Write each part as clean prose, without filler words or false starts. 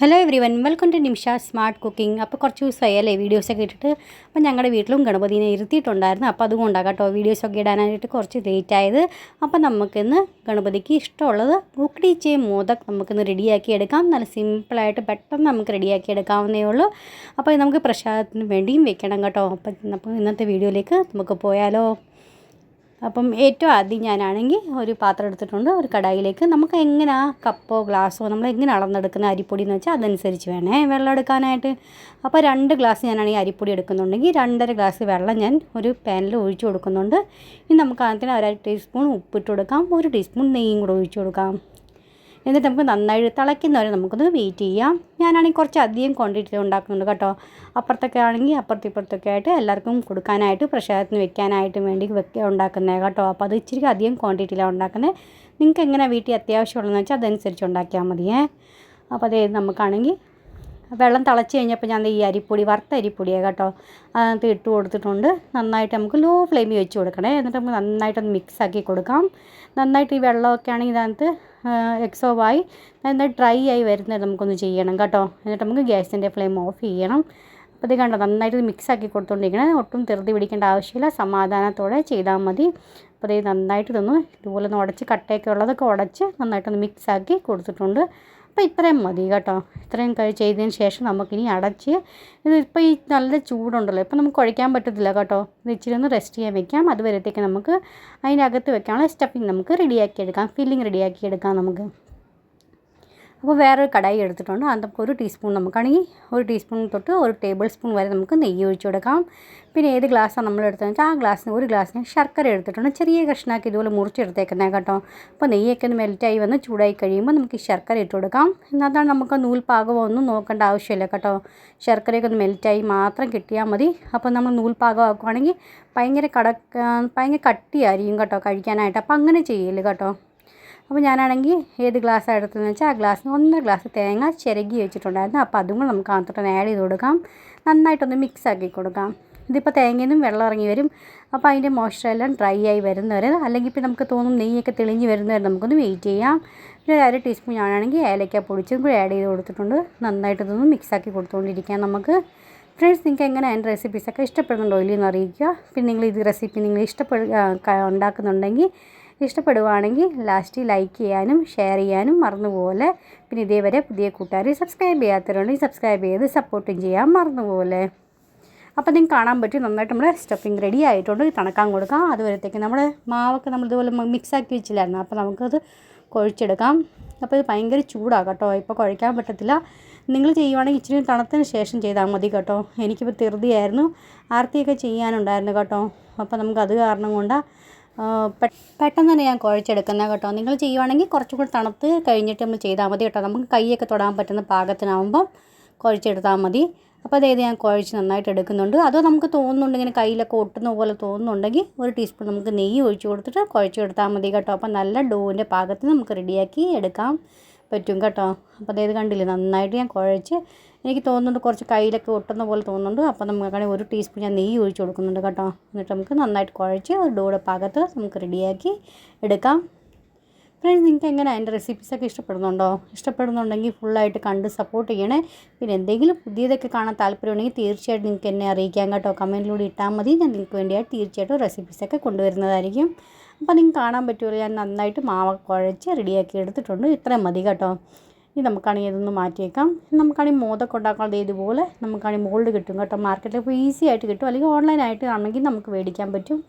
Hello everyone, welcome to Nimisha smart cooking. അപ്പോൾ കുറച്ച് ദിവസമായല്ലേ വീഡിയോസൊക്കെ ഇട്ടിട്ട്. അപ്പോൾ ഞങ്ങളുടെ വീട്ടിലും ഗണപതിനെ ഇരുത്തിയിട്ടുണ്ടായിരുന്നു. അപ്പോൾ അതുകൊണ്ടാണ് കേട്ടോ വീഡിയോസൊക്കെ ഇടാനായിട്ട് കുറച്ച് ലേറ്റ് ആയത്. അപ്പോൾ നമുക്കിന്ന് ഗണപതിക്ക് ഇഷ്ടമുള്ളത് ഉക്ഡീച്ചയും മോദക് നമുക്കിന്ന് റെഡിയാക്കി എടുക്കാം. നല്ല സിമ്പിളായിട്ട് പെട്ടെന്ന് നമുക്ക് റെഡിയാക്കി എടുക്കാവുന്നേ ഉള്ളൂ. അപ്പോൾ നമുക്ക് പ്രസാദത്തിന് വേണ്ടിയും വെക്കണം കേട്ടോ. അപ്പോൾ ഇന്നത്തെ വീഡിയോയിലേക്ക് നമുക്ക് പോയാലോ. അപ്പം ഏറ്റവും ആദ്യം ഞാനാണെങ്കിൽ ഒരു പാത്രം എടുത്തിട്ടുണ്ട്. ഒരു കടായിലേക്ക് നമുക്ക് എങ്ങനെ കപ്പോ ഗ്ലാസ്സോ നമ്മൾ എങ്ങനെ അളന്നെടുക്കുന്ന അരിപ്പൊടി എന്ന് വെച്ചാൽ അതനുസരിച്ച് വേണേ വെള്ളം എടുക്കാനായിട്ട്. അപ്പോൾ 2 ഗ്ലാസ് ഞാനാണെങ്കിൽ അരിപ്പൊടി എടുക്കുന്നുണ്ടെങ്കിൽ 2.5 ഗ്ലാസ് വെള്ളം ഞാൻ ഒരു പാനിൽ ഒഴിച്ചു കൊടുക്കുന്നുണ്ട്. ഇനി നമുക്ക് അതിന് 1/2 ടീസ്പൂൺ ഉപ്പിട്ട് കൊടുക്കാം. 1 ടീസ്പൂൺ നെയ്യും കൂടെ ഒഴിച്ചു കൊടുക്കാം. എന്നിട്ട് നമുക്ക് നന്നായി തിളയ്ക്കുന്നവരെ നമുക്കൊന്ന് വെയിറ്റ് ചെയ്യാം. ഞാനാണെങ്കിൽ കുറച്ച് അധികം ക്വാണ്ടിറ്റി ഉണ്ടാക്കുന്നുണ്ട് കേട്ടോ. അപ്പുറത്തൊക്കെ ആണെങ്കിൽ ഇപ്പുറത്തൊക്കെ ആയിട്ട് എല്ലാവർക്കും കൊടുക്കാനായിട്ട് പ്രസാദത്തിന് വെക്കാനായിട്ട് വേണ്ടി ഉണ്ടാക്കുന്നത് കേട്ടോ. അപ്പോൾ അത് ഇച്ചിരി അധികം ക്വാണ്ടിറ്റിയിലാണ് ഉണ്ടാക്കുന്നത്. നിങ്ങൾക്ക് എങ്ങനെ വീട്ടിൽ അത്യാവശ്യമുള്ളതെന്ന് വെച്ചാൽ അതനുസരിച്ച് ഉണ്ടാക്കിയാൽ മതിയേ. അപ്പോൾ അതേ നമുക്കാണെങ്കിൽ വെള്ളം തിളച്ച് കഴിഞ്ഞപ്പോൾ ഞാൻ ഈ അരിപ്പൊടി വറുത്ത അരിപ്പൊടിയാണ് കേട്ടോ അതിനകത്ത് ഇട്ട് കൊടുത്തിട്ടുണ്ട്. നന്നായിട്ട് നമുക്ക് ലോ ഫ്ലെയിമിൽ വെച്ച് കൊടുക്കണേ. എന്നിട്ട് നമുക്ക് നന്നായിട്ടൊന്ന് മിക്സാക്കി കൊടുക്കാം. നന്നായിട്ട് ഈ വെള്ളമൊക്കെ ആണെങ്കിൽ ഇതിനകത്ത് എക്സോവായി നന്നായിട്ട് ഡ്രൈ ആയി വരുന്നത് നമുക്കൊന്ന് ചെയ്യണം കേട്ടോ. എന്നിട്ട് നമുക്ക് ഗ്യാസിൻ്റെ ഫ്ലെയിം ഓഫ് ചെയ്യണം. അപ്പോൾ ഇത് കണ്ടോ നന്നായിട്ട് മിക്സാക്കി കൊടുത്തുകൊണ്ടിരിക്കണേ. ഒട്ടും ധൃതി പിടിക്കേണ്ട ആവശ്യമില്ല, സമാധാനത്തോടെ ചെയ്താൽ മതി. അപ്പോൾ ഇത് നന്നായിട്ട് ഇതുപോലെ ഒന്ന് ഉടച്ച് കട്ടയൊക്കെ ഉള്ളതൊക്കെ ഉടച്ച് നന്നായിട്ടൊന്ന് മിക്സാക്കി കൊടുത്തിട്ടുണ്ട്. അപ്പോൾ ഇത്രയും മതി കേട്ടോ. ഇത്രയും ചെയ്തതിന് ശേഷം നമുക്കിനി അടച്ച് ഇതിപ്പോൾ ഈ നല്ല ചൂടുണ്ടല്ലോ, ഇപ്പോൾ നമുക്ക് കുഴയ്ക്കാൻ പറ്റത്തില്ല കേട്ടോ. ഇത് ഇച്ചിരി ഒന്ന് റെസ്റ്റ് ചെയ്യാൻ വെക്കാം. അതുവരത്തേക്ക് നമുക്ക് അതിനകത്ത് വെക്കാനുള്ള സ്റ്റഫിങ് നമുക്ക് റെഡിയാക്കി എടുക്കാം, ഫില്ലിങ് റെഡിയാക്കി എടുക്കാം നമുക്ക്. അപ്പോൾ വേറൊരു കടായി എടുത്തിട്ടുണ്ട്. അത് നമുക്ക് 1 ടീസ്പൂൺ നമുക്കാണെങ്കിൽ 1 ടീസ്പൂൺ തൊട്ട് 1 ടേബിൾ സ്പൂൺ വരെ നമുക്ക് നെയ്യ് ഒഴിച്ച് കൊടുക്കാം. പിന്നെ ഏത് ഗ്ലാസ്സാണ് നമ്മൾ എടുത്തതെന്ന് വെച്ചാൽ ആ ഗ്ലാസ്സിന് 1 ഗ്ലാസ്സിന് ശർക്കര എടുത്തിട്ടുണ്ട്. ചെറിയ കഷ്ണമാക്കി ഇതുപോലെ മുറിച്ചെടുത്തേക്കുന്നത് കേട്ടോ. അപ്പോൾ നെയ്യൊക്കെ ഒന്ന് മെൽറ്റായി വന്ന് ചൂടായി കഴിയുമ്പോൾ നമുക്ക് ഈ ശർക്കര ഇട്ട് കൊടുക്കാം. എന്നാതാണ് നമുക്ക് നൂൽപ്പാകമൊന്നും നോക്കേണ്ട ആവശ്യമില്ല കേട്ടോ. ശർക്കരയൊക്കെ ഒന്ന് മെൽറ്റായി മാത്രം കിട്ടിയാൽ മതി. അപ്പോൾ നമ്മൾ നൂൽപ്പാകം ആക്കുകയാണെങ്കിൽ ഭയങ്കര കട്ടിയായിരിക്കും കേട്ടോ കഴിക്കാനായിട്ട്. അപ്പോൾ അങ്ങനെ ചെയ്യില്ല കേട്ടോ. അപ്പോൾ ഞാനാണെങ്കിൽ ഏത് ഗ്ലാസ്സാണ് എടുത്തതെന്ന് വെച്ചാൽ ആ ഗ്ലാസ്സിന് 1.5 ഗ്ലാസ് തേങ്ങ ചിരകി വെച്ചിട്ടുണ്ടായിരുന്നു. അപ്പോൾ അതും കൂടെ നമുക്ക് അതിനകത്തോട്ട് ആഡ് ചെയ്ത് കൊടുക്കാം. നന്നായിട്ടൊന്ന് മിക്സാക്കി കൊടുക്കാം. ഇതിപ്പോൾ തേങ്ങയിൽ നിന്നും വെള്ളം ഇറങ്ങി വരും. അപ്പോൾ അതിൻ്റെ മോയ്സ്ചറെല്ലാം ഡ്രൈ ആയി വരുന്നവരെ, അല്ലെങ്കിൽ ഇപ്പോൾ നമുക്ക് തോന്നും നെയ്യൊക്കെ തെളിഞ്ഞ് വരുന്നവരെ നമുക്കൊന്ന് വെയിറ്റ് ചെയ്യാം. പിന്നെ 1/2 ടീസ്പൂൺ ഞാനാണെങ്കിൽ ഏലക്ക പൊടിച്ചും കൂടി ആഡ് ചെയ്ത് കൊടുത്തിട്ടുണ്ട്. നന്നായിട്ടൊന്ന് മിക്സാക്കി കൊടുത്തുകൊണ്ടിരിക്കാം നമുക്ക്. ഫ്രണ്ട്സ്, നിങ്ങൾക്ക് എങ്ങനെ അതിൻ്റെ റെസിപ്പീസൊക്കെ ഇഷ്ടപ്പെടുന്നുണ്ടോ ഇല്ലെന്ന് അറിയിക്കുക. പിന്നെ നിങ്ങൾ ഇത് റെസിപ്പി നിങ്ങൾ ഉണ്ടാക്കുന്നുണ്ടെങ്കിൽ ഇഷ്ടപ്പെടുവാണെങ്കിൽ ലാസ്റ്റ് ലൈക്ക് ചെയ്യാനും ഷെയർ ചെയ്യാനും മറന്നുപോലെ. പിന്നെ ഇതേവരെ പുതിയ കൂട്ടുകാർ സബ്സ്ക്രൈബ് ചെയ്യാത്തവരുണ്ടെങ്കിൽ സബ്സ്ക്രൈബ് ചെയ്ത് സപ്പോർട്ടും ചെയ്യാൻ മറന്നുപോലെ. അപ്പോൾ നിങ്ങൾക്ക് കാണാൻ പറ്റും നന്നായിട്ട് നമ്മുടെ സ്റ്റഫിങ് റെഡി ആയിട്ടുണ്ട്. തണുക്കാൻ കൊടുക്കാം. അതുവരത്തേക്ക് നമ്മുടെ മാവൊക്കെ നമ്മൾ ഇതുപോലെ മിക്സാക്കി വെച്ചില്ലായിരുന്നു. അപ്പോൾ നമുക്കത് കുഴച്ചെടുക്കാം. അപ്പോൾ ഇത് ഭയങ്കര ചൂടാണ് കേട്ടോ, ഇപ്പോൾ കുഴയ്ക്കാൻ പറ്റത്തില്ല. നിങ്ങൾ ചെയ്യുവാണെങ്കിൽ ഇച്ചിരി തണുത്തതിന് ശേഷം ചെയ്താൽ മതി കേട്ടോ. എനിക്കിപ്പോൾ ധൃതിയായിരുന്നു, ആർത്തിയൊക്കെ ചെയ്യാനുണ്ടായിരുന്നു കേട്ടോ. അപ്പോൾ നമുക്കത് കാരണം കൊണ്ട് പെട്ടെന്ന് തന്നെ ഞാൻ കുഴച്ചെടുക്കുന്നത് കേട്ടോ. നിങ്ങൾ ചെയ്യുവാണെങ്കിൽ കുറച്ചും കൂടി തണുത്ത് കഴിഞ്ഞിട്ട് നമ്മൾ ചെയ്താൽ മതി കേട്ടോ. നമുക്ക് കൈയൊക്കെ തൊടാൻ പറ്റുന്ന പാകത്തിനാവുമ്പം കുഴച്ചെടുത്താൽ മതി. അപ്പോൾ അതായത് ഞാൻ കുഴച്ച് നന്നായിട്ട് എടുക്കുന്നുണ്ട്. അതോ നമുക്ക് തോന്നുന്നുണ്ട് ഇങ്ങനെ കയ്യിലൊക്കെ ഒട്ടുന്ന പോലെ തോന്നുന്നുണ്ടെങ്കിൽ 1 ടീസ്പൂൺ നമുക്ക് നെയ്യ് ഒഴിച്ച് കൊടുത്തിട്ട് കുഴച്ചെടുത്താൽ മതി കേട്ടോ. അപ്പോൾ നല്ല ഡോവിൻ്റെ പാകത്തിന് നമുക്ക് റെഡിയാക്കി എടുക്കാൻ പറ്റും കേട്ടോ. അപ്പോൾ അതായത് കണ്ടില്ലേ നന്നായിട്ട് ഞാൻ കുഴച്ച്, എനിക്ക് തോന്നുന്നുണ്ട് കുറച്ച് കയ്യിലൊക്കെ ഒട്ടുന്ന പോലെ തോന്നുന്നുണ്ട്. അപ്പോൾ നമുക്കാണെങ്കിൽ 1 ടീസ്പൂൺ ഞാൻ നെയ്യ് ഒഴിച്ച് കൊടുക്കുന്നുണ്ട് കേട്ടോ. എന്നിട്ട് നമുക്ക് നന്നായിട്ട് കുഴച്ച് ഡോയുടെ പാകത്ത് നമുക്ക് റെഡിയാക്കി എടുക്കാം. ഫ്രണ്ട്സ്, നിങ്ങൾക്ക് എങ്ങനെ അതിൻ്റെ റെസിപ്പീസൊക്കെ ഇഷ്ടപ്പെടുന്നുണ്ടെങ്കിൽ ഫുള്ളായിട്ട് കണ്ട് സപ്പോർട്ട് ചെയ്യണേ. പിന്നെ എന്തെങ്കിലും പുതിയതൊക്കെ കാണാൻ താല്പര്യമുണ്ടെങ്കിൽ തീർച്ചയായിട്ടും നിങ്ങൾക്ക് എന്നെ അറിയിക്കാം കേട്ടോ. കമൻറ്റിലൂടെ ഇട്ടാൽ മതി. ഞാൻ നിങ്ങൾക്ക് വേണ്ടിയായിട്ട് തീർച്ചയായിട്ടും റെസിപ്പീസൊക്കെ കൊണ്ടുവരുന്നതായിരിക്കും. അപ്പോൾ നിങ്ങൾക്ക് കാണാൻ പറ്റുമല്ലോ, ഞാൻ നന്നായിട്ട് മാവ് കുഴച്ച് റെഡിയാക്കി എടുത്തിട്ടുണ്ട്. ഇത്രയും മതി കേട്ടോ. ഇനി നമുക്കാണെങ്കിൽ ഇതൊന്ന് മാറ്റിയേക്കാം. നമുക്കാണെങ്കിൽ മോദകം ഉണ്ടാക്കാതെ ഇതുപോലെ നമുക്കാണെങ്കിൽ മോൾഡ് കിട്ടും കേട്ടോ. മാർക്കറ്റിൽ ഇപ്പോൾ ഈസി ആയിട്ട് കിട്ടും, അല്ലെങ്കിൽ ഓൺലൈനായിട്ട് ആണെങ്കിൽ നമുക്ക് മേടിക്കാൻ പറ്റും.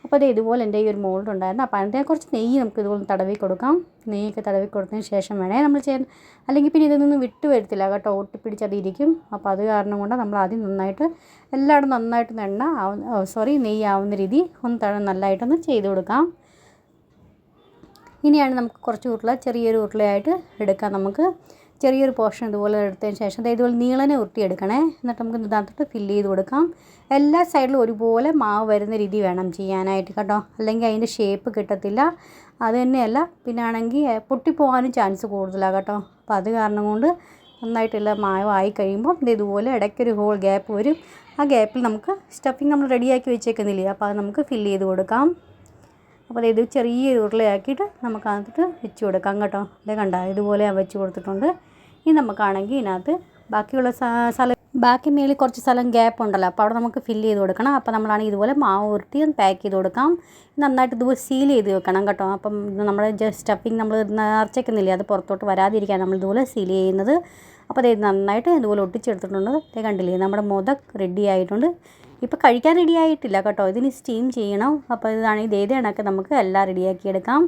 അപ്പോൾ അത് ഇതുപോലെ എൻ്റെ ഈ ഒരു മോൾഡ് ഉണ്ടായിരുന്നു. അപ്പോൾ അതിൻ്റെ കുറച്ച് നെയ്യ് നമുക്ക് ഇതുപോലെ തടവി കൊടുക്കാം. നെയ്യൊക്കെ തടവി കൊടുത്തതിന് ശേഷം വേണേ നമ്മൾ ചെയ്യാൻ, അല്ലെങ്കിൽ പിന്നെ ഇതൊന്നും വിട്ട് വരത്തില്ല കേട്ടോ, ഒട്ടിപ്പിടിച്ചതിരിക്കും. അപ്പോൾ അത് കാരണം കൊണ്ട് നമ്മൾ ആദ്യം നന്നായിട്ട് എല്ലായിടും നന്നായിട്ട് നെയ്യ് ആവുന്ന രീതി ഒന്ന് നല്ലതായിട്ടൊന്ന് ചെയ്ത് കൊടുക്കാം. ഇനിയാണ് നമുക്ക് കുറച്ച് ചെറിയൊരു ഉരുളയായിട്ട് എടുക്കാം. നമുക്ക് ചെറിയൊരു പോർഷൻ ഇതുപോലെ എടുത്തതിന് ശേഷം ഇതുപോലെ നീളനെ ഉരുട്ടിയെടുക്കണേ. എന്നിട്ട് നമുക്ക് ഇതിനകത്തോട്ട് ഫില്ല് ചെയ്ത് കൊടുക്കാം. എല്ലാ സൈഡിലും ഒരുപോലെ മാവ് വരുന്ന രീതി വേണം ചെയ്യാനായിട്ട് കേട്ടോ, അല്ലെങ്കിൽ അതിൻ്റെ ഷേപ്പ് കിട്ടത്തില്ല. അത് തന്നെയല്ല പിന്നെ ആണെങ്കിൽ പൊട്ടിപ്പോകാനും ചാൻസ് കൂടുതലാണ് കേട്ടോ. അപ്പോൾ അത് കാരണം കൊണ്ട് നന്നായിട്ടുള്ള മാവായി കഴിയുമ്പോൾ ഇതുപോലെ ഇടയ്ക്കൊരു ഗ്യാപ്പ് വരും. ആ ഗ്യാപ്പിൽ നമുക്ക് സ്റ്റഫിങ് നമ്മൾ റെഡിയാക്കി വെച്ചേക്കുന്നില്ലേ, അപ്പോൾ അത് നമുക്ക് ഫില്ല് ചെയ്ത് കൊടുക്കാം. അപ്പോൾ ഇത് ചെറിയ ഉരുളയാക്കിയിട്ട് നമുക്ക് അതിനകത്ത് വെച്ച് കൊടുക്കാം കേട്ടോ. കണ്ട ഇതുപോലെ വെച്ച് കൊടുത്തിട്ടുണ്ട്. ഇനി നമുക്കാണെങ്കിൽ ഇതിനകത്ത് ബാക്കിയുള്ള സ്ഥലം ബാക്കി മേളിൽ കുറച്ച് സ്ഥലം ഗ്യാപ്പ് ഉണ്ടല്ലോ, അപ്പോൾ അവിടെ നമുക്ക് ഫില്ല് ചെയ്ത് കൊടുക്കണം. അപ്പോൾ നമ്മളാണെങ്കിൽ ഇതുപോലെ മാവ് ഉരുട്ടി പാക്ക് ചെയ്ത് കൊടുക്കാം. നന്നായിട്ട് ഇതുപോലെ സീൽ ചെയ്ത് വെക്കണം കേട്ടോ. അപ്പം നമ്മൾ സ്റ്റഫിങ് നമ്മൾ നിറച്ചേക്കുന്നില്ലേ, അത് പുറത്തോട്ട് വരാതിരിക്കാൻ നമ്മൾ ഇതുപോലെ സീൽ ചെയ്യുന്നത്. അപ്പോൾ അത് നന്നായിട്ട് ഇതുപോലെ ഒട്ടിച്ചെടുത്തിട്ടുണ്ട്. കണ്ടില്ലേ, നമ്മുടെ മോദക് റെഡി ആയിട്ടുണ്ട്. ഇപ്പോൾ കഴിക്കാൻ റെഡി ആയിട്ടില്ല കേട്ടോ, ഇതിന് സ്റ്റീം ചെയ്യണം. അപ്പോൾ ഇതാണെങ്കിൽ ഇതേ കണക്ക് നമുക്ക് എല്ലാം റെഡിയാക്കി എടുക്കാം.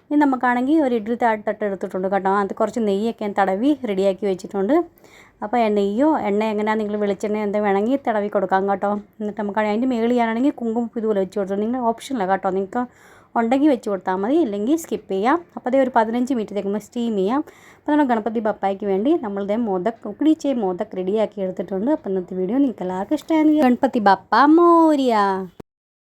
ഇനി നമുക്കാണെങ്കിൽ ഒരു ഇഡ്ഡലി തട്ട് എടുത്തിട്ടുണ്ട് കേട്ടോ, അത് കുറച്ച് നെയ്യൊക്കെ തടവി റെഡിയാക്കി വെച്ചിട്ടുണ്ട്. അപ്പോൾ നെയ്യോ എണ്ണ എങ്ങനെയാണ് നിങ്ങൾ വെളിച്ചെണ്ണ എന്താ വേണമെങ്കിൽ തടവി കൊടുക്കാം കേട്ടോ. എന്നിട്ട് നമുക്ക് അതിൻ്റെ മേളിൽ ചെയ്യാനാണെങ്കിൽ കുങ്കുമം ഇതുപോലെ വെച്ച് കൊടുത്തു. നിങ്ങൾ ഓപ്ഷനില്ല കേട്ടോ, നിങ്ങൾക്ക് ഉണ്ടെങ്കിൽ വെച്ച് കൊടുത്താൽ മതി, ഇല്ലെങ്കിൽ സ്കിപ്പ് ചെയ്യാം. അപ്പോൾ അതേ ഒരു 15 മിനിറ്റ് തേക്കുമ്പോൾ സ്റ്റീം ചെയ്യാം. അപ്പോൾ നമ്മൾ ഗണപതി ബപ്പായ്ക്ക് വേണ്ടി നമ്മളിതേ മോദക് ഉക്കിടിച്ചേ മോദക് റെഡിയാക്കി എടുത്തിട്ടുണ്ട്. അപ്പോൾ ഇന്നത്തെ വീഡിയോ നിങ്ങൾക്ക് എല്ലാവർക്കും ഇഷ്ടമായെങ്കിൽ ഗണപതി ബപ്പ മോരിയ.